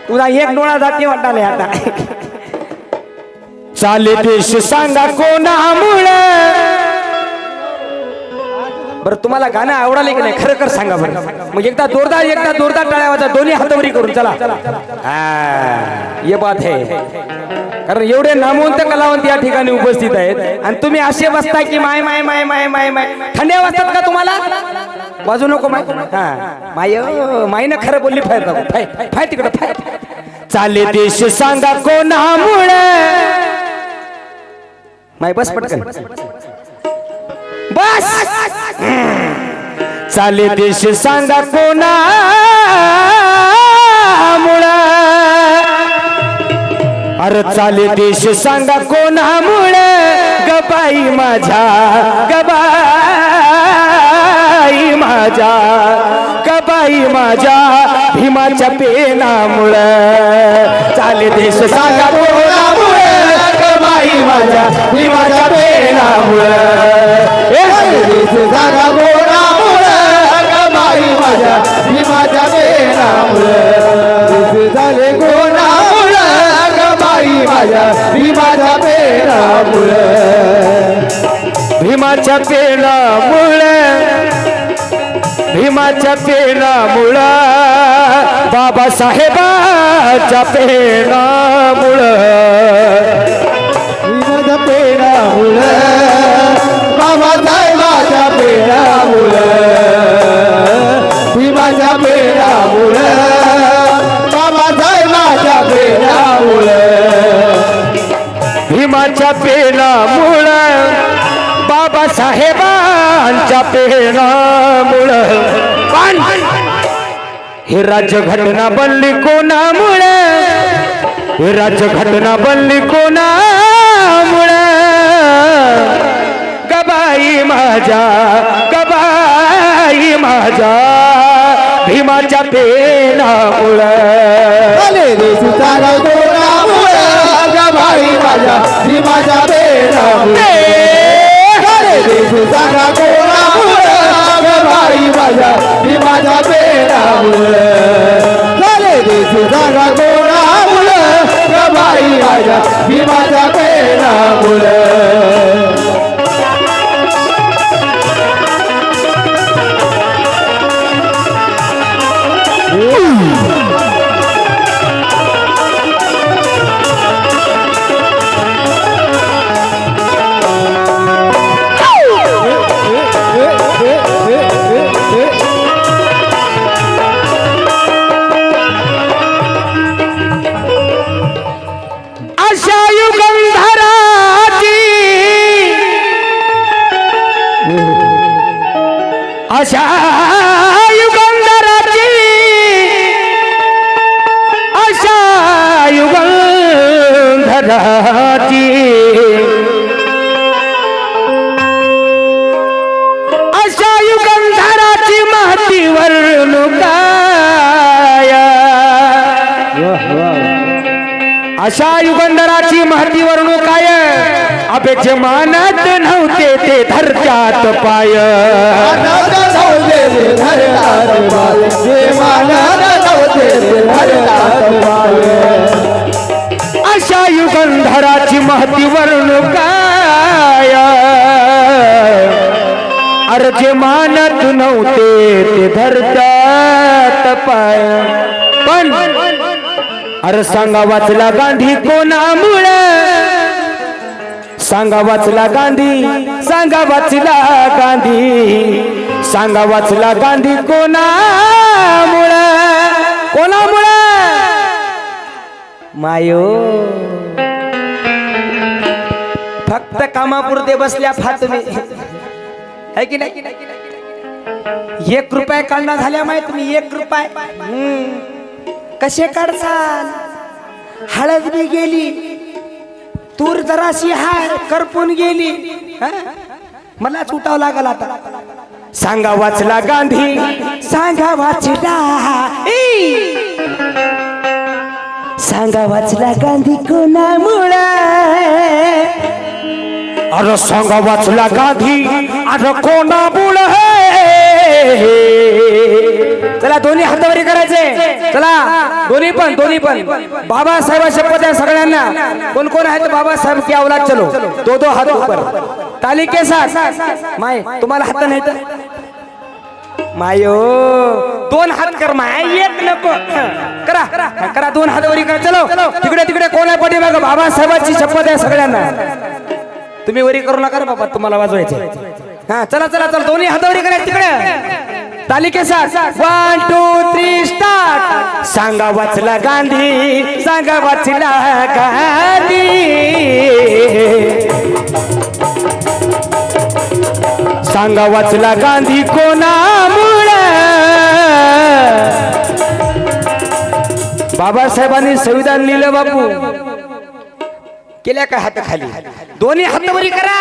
तुझा एक डोळा जाते वाटाले आता चाले देश सांगा कोणामुळे बरं तुम्हाला गाणं आवडाले की नाही खरं कर सांगा बरं मग एकदा जोरदार टाळ्या वाजा दोन्ही हातावरी करून चला ये बात है कारण एवढे नामवंत कलावंत या ठिकाणी उपस्थित आहेत आणि तुम्ही असे बसता की माय माय माय माय माय माय थंड्या वाजतात का तुम्हाला बाजू नको माय माय मायनं खरं बोलली फाय फाय तिकडं फाय चाले देश सांगा कोणामुळे माय बस पटकन बस चाले देश सांगा कोणामुळे अरे चाले देश सांगा कोणामुळे गबाई माझ्या भीमाच्या पेनामुळे चाले देश सांगा कोणामुळे गबाई माझ्या भीमाच्या पेनामुळे देश सांगा कोणामुळे गबाई माझ्या भीमाच्या पेनामुळे झाले कोणामुळे गबाई माझ्या भीमाच्या पेनामुळे भीमाच्या पेनामुळे बाबासाहेबाच्या पेनामुळे भीमाच्या पेनामुळे बाबासाहेबाच्या पेनामुळे भीमाच्या पेनामुळे बाबासाहेबाच्या पेनामुळे भीमाच्या पेनामुळे बाबासाहेबांच्या पेनामुळे हे राज्यघटना बनली कोणामुळे हे राज्यघटना बनली कोणामुळे गबाई माझ्या भीमाच्या पेनामुळे गबाई माझ्या भीमाच्या पेनामुळे देश सांगा कोणामुळे गबाई माझ्या भीमाच्या पेनामुळे देश सांगा कोणामुळे गबाई माझ्या भीमाच्या पेनामुळे अशा युगंधराची महतीवर अशा युगंधराची महतीवर काय अबेचे मानत नव्हते ते धरत्यात पाय अशा युगंधराची महतीवर काय अरे जे मानत नव्हते ते धरत्यात पाय पण अरे सांगा वाचला गांधी कोणामुळे सांगा वाचला गांधी कोणामुळे मायो फक्त कामापुरते बसल्या फातमी है की नाही 1 रुपया काढणं झाल्या माहित तुम्ही 1 रुपया कसे काढसाल हळद बी गेली तूर जराशी हाय करपून गेली मला उठावं लागल आता सांगा वाचला गांधी कोणामुळे अरे सांगा वाचला गांधी अरे कोणामुळे चला दोन्ही हातावरी करायचे चला दोन्ही पण बाबासाहेब शपथ आहे सगळ्यांना कोण कोण आहे तो बाबासाहेब की औलाद चलो दो हात ऊपर ताली के साथ माय तुम्हाला हात नाही तर मायो दोन हात कर माय एक नको करा करा दोन हातावरी करा चलो तिकडे कोण आहे पाठीमागं बाबासाहेबांची शपथ आहे सगळ्यांना तुम्ही वरी करू नका रे बाबा तुम्हाला वाजवायचे हा चला दोन्ही हातावरी करा तिकडे ताली के साथ 1 2 3 स्टार्ट सांगा वाचला गांधी सांगा वाचला गांधी कोणामुळे बाबासाहेबांनी संविधान लिहिलं बापू केल्या काय हात खाली दोन्ही हातावरी करा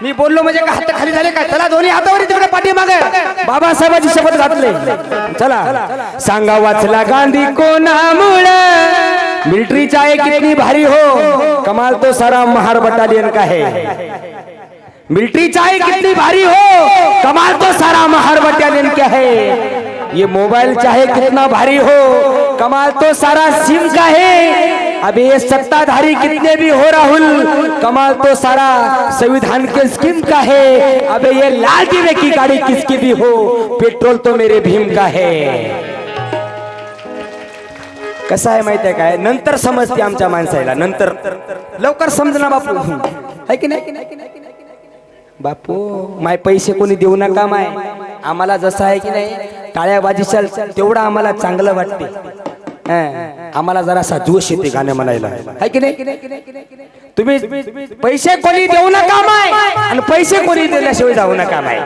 मी बोललो म्हणजे का हात खाली झाले का चला दोन्ही हातावरी तिकडे पाठीमागे बाबासाहेबांची शपथ घातले चला सांगा वाचला गांधी कोणामुळे मिलिट्री चाहे कितनी भारी हो कमाल तो सारा महार बटालियन का है मिलिट्री चाहे कितनी भारी हो कमाल तो सारा महार बटालियन क्या है ये मोबाइल चाहे कितना भारी हो कमाल तो सारा सिम का है अभी ये सत्ताधारी कितने भी हो राहुल कमाल तो सारा संविधान के स्कीम का है अबे ये लाल दिवे की गाड़ी किसकी भी हो पेट्रोल तो मेरे भीम का है कसा आहे माहिती आहे काय नंतर समजते आमच्या माणसाला नंतर लवकर समजना बापू है की नाही बापू माय पैसे कोणी देऊ नका माय आम्हाला जसं आहे की नाही टाळ्याबाजीशाल तेवढं आम्हाला चांगलं वाटते आम्हाला जरासा जोश येते गाणं म्हणायला है की नाही तुम्ही पैसे कोणी देऊ नका माय आणि पैसे कोणी दिल्याशिवाय जाऊ नका माय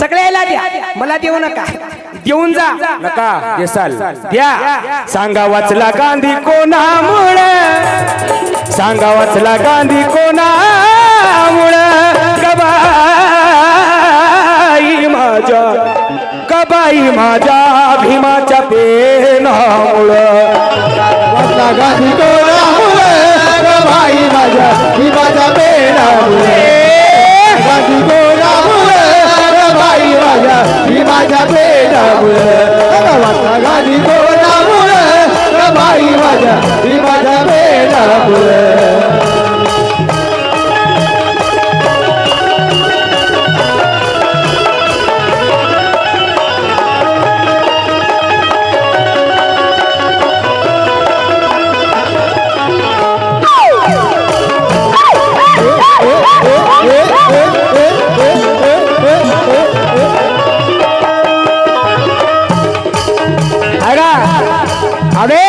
सगळ्याला द्या मला देऊ नका देऊन जा नका देसाल द्या सांगा वाचला गांधी कोणामुळे सांगा वाचला गांधी कोणामुळे कबाई माझ्या भीमाच्या पेनामुळे वाचला गांधी कोणामुळे कबाई माझ्या भीमाच्या पेनामुळे गांधी कोणामुळे कबाई माझ्या भीमाच्या पेनामुळे वाचला गांधी कोणामुळे कबाई माझ्या भीमाच्या पेनामुळे अबे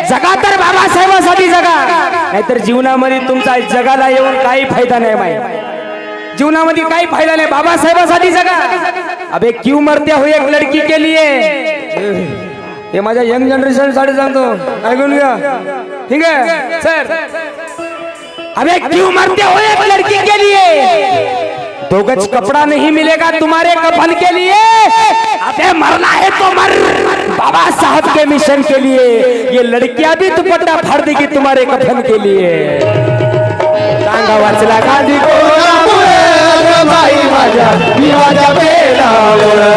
जगा तर बाबासाहेबांसाठी जगा नाहीतर जीवनामध्ये तुमचा जगाला येऊन काही फायदा नाही माय जीवनामध्ये काही फायदा नाही बाबासाहेबांसाठी जगा अबे क्यों मरते हो एक लड़की के लिए हे माझ्या यंग जनरेशन साठी सांगतो ऐकून घ्या ठीक आहे सर अबे क्यों मरते हो एक लड़की के लिए 2 गज कपड़ा नहीं मिलेगा तुम्हारे कफन के लिए अबे मरना है तो मर बाबा साहब के मिशन के लिए ये लड़कियां भी दुपट्टा फाड़ देगी तुम्हारे कफन के लिए सांगा वाचला गांधी कोणामुळे भाई माझ्या भीमाच्या पेनामुळे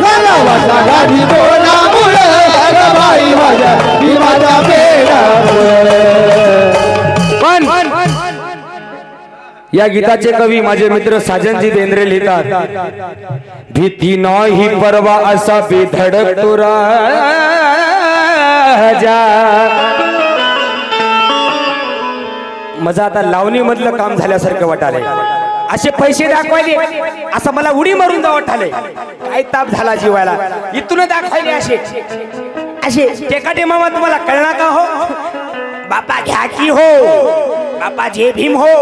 सांगा वाचला गांधी कोणामुळे भाई माझ्या भीमाच्या पेनामुळे या गीताचे कवी माझे मित्र साजनजी बेंद्रे लिहितात भीती नाही परवा असा बेधडक तो राजा माझं आता लावणी मधलं काम झाल्यासारखं वाटाले असे पैसे दाखवायले असं मला उडी मारून जा वाटाले काय ताप झाला जीवाला इथून दाखवायले असे टेकाटे मामा तुम्हाला कळणार का हो बापा घ्या की हो बापा जय भीम हो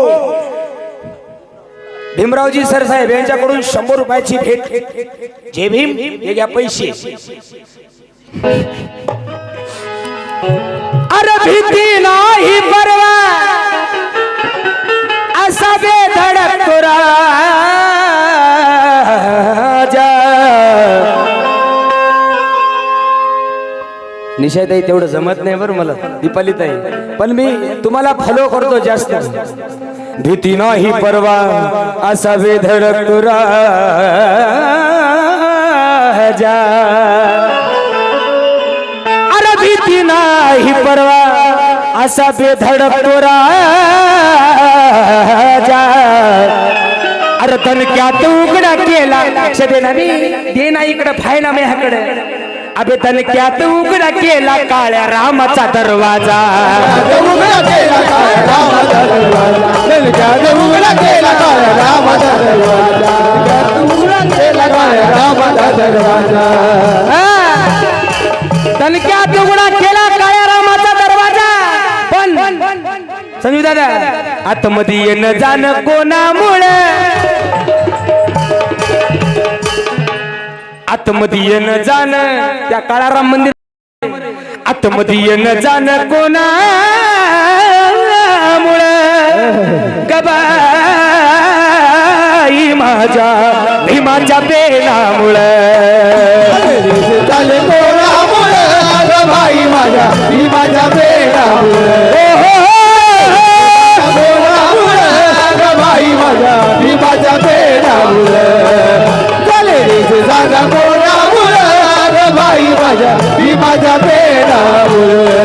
भीमरावजी सर साहेब यांच्याकडून 100 रुपयाची भेट जय भीम हे घ्या पैसे अरे भीती नाही परवा असा बेधडक तो राजा निशाताई तेवढं जमत नाही बरं मला दीपालीताई पण मी तुम्हाला फॉलो करतो जास्त भीती नाही परवा असा बेधडक तो राजा माझ्या अरे भीती नाही परवा असा बेधडक तो राजा अरे तनक्यात उघडा केला लक्ष दे ना दे ना इकडं फायना मेहाकडे अबे तनक्यात उघडा केला काळ्या रामाचा दरवाजा उघडा केला काळ्या रामाचा दरवाजा तनक्यात उघडा केला काळ्या रामाचा दरवाजा उघडा केला काळ्या रामाचा दरवाजा तनक्यात उघडा केला काळ्या रामाचा दरवाजा पण संजू दादा आतमध्ये येणं जाणं कोणामुळे आतमध्ये येणं जाणं त्या काळाराम मंदिर आतमध्ये येणं जाणं कोणामुळे गबाई माझ्या भीमाच्या बेणामुळे चाले कोणामुळे गबाई माझ्या भीमाच्या बेणामुळे गबाई माझ्या भीमाच्या बेणामुळे सांगा कोणामुळे गबाई माझ्या भीमाच्या बेणामुळे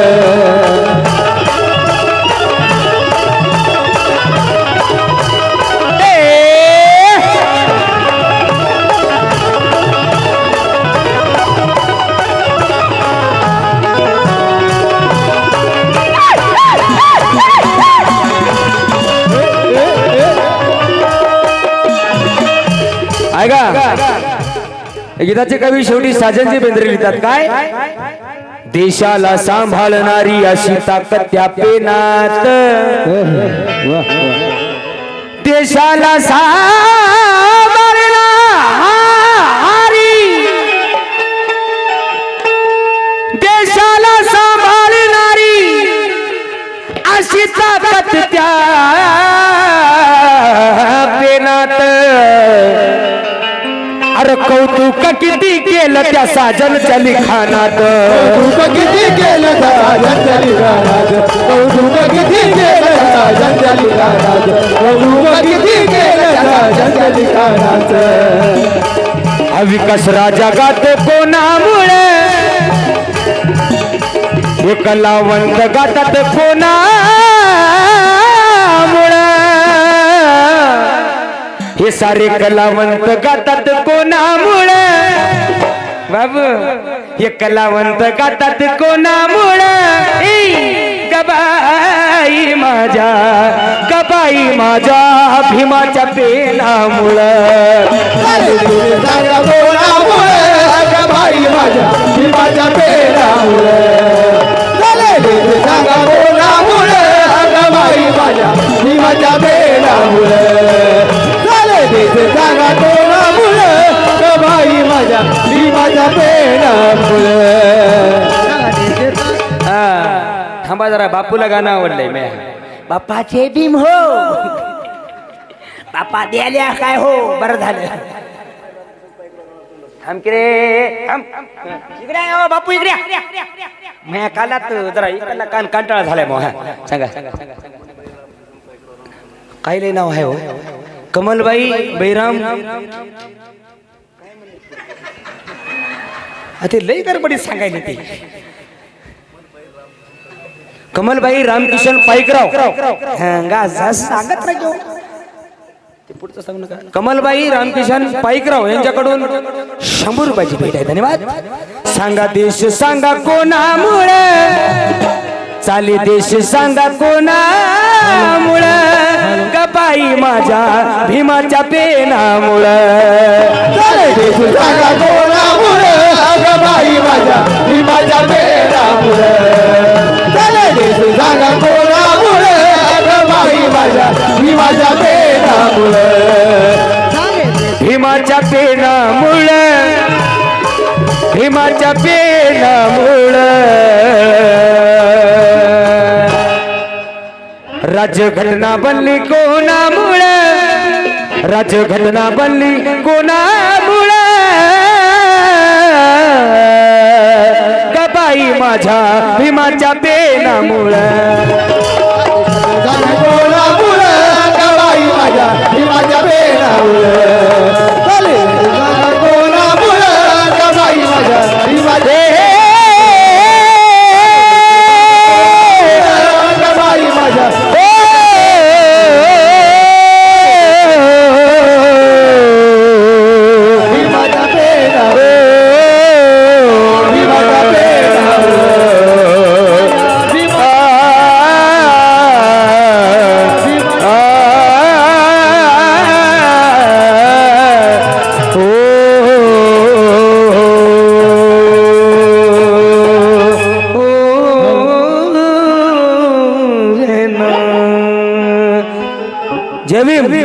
गीताचे कवी शेवटी साजनजी बेंद्रे लिहितात काय देशाला सांभाळणारी अशी ताकद त्या पेनात देशाला सांभाळणारी देशाला सांभाळणारी अशी ताकद त्या पेनात अरे कौतुक किती केलं त्या साजनच्या लिखाणात कौतुक किती केलं साजनच्या लिखाणात कौतुक किती केलं साजनच्या लिखाणात कौतुक किती केलं साजनच्या लिखाणात विकास राजा गात कोणामुळे हे कलावंत गातात कोणामुळे हे सारे कलावंत गातात कोणामुळे बाबू हे कलावंत गातात कोणामुळे गबाई माझ्या भीमाच्या पेनामुळे कोणामुळे गबाई माझ्या भीमाच्या पेनामुळे सांगा कोणामुळे गबाई माझ्या भीमाच्या पेनामुळे सांगा कोणामुळे गबाई माझ्या भीमाच्या पेनामुळे थांबा जरा बापूला गाणं आवडलंय मी बाप्पाचे भीम हो बाप्पा द्याल्या काय हो बरं झालं थांब की रे थांब इकडे या बापू इकडे मी कालात जरा इकडला कान कांटाळा झालाय मग सांगा काय लय नाव आहे हो कमलबाई बैराम ते लय गडबडीत सांगायला ते कमलबाई रामकिशन पाईकराव सांगत राहतो ते पुढचं सांगू नका कमलबाई रामकिशन पाईकराव यांच्याकडून 100 रुपयाची भेट आहे धन्यवाद सांगा देश सांगा कोणामुळे चाले देश सांगा कोणामुळे गबाई माझ्या भीमाच्या पेनामुळे चाले देश सांगा कोणामुळे गबाई माझ्या भीमाच्या पेनामुळे चाले देश सांगा कोणामुळे गबाई माझ्या भीमाच्या पेनामुळे भीमाच्या पेनामुळे भीमाच्या पेनामुळे राज्यघटना बनली कोणामुळे राज्यघटना बनली कोणामुळे गबाई माझ्या भीमाच्या पेनामुळे कोणामुळे गबाई माझ्या भीमाच्या पेनामुळे कोणामुळे नवी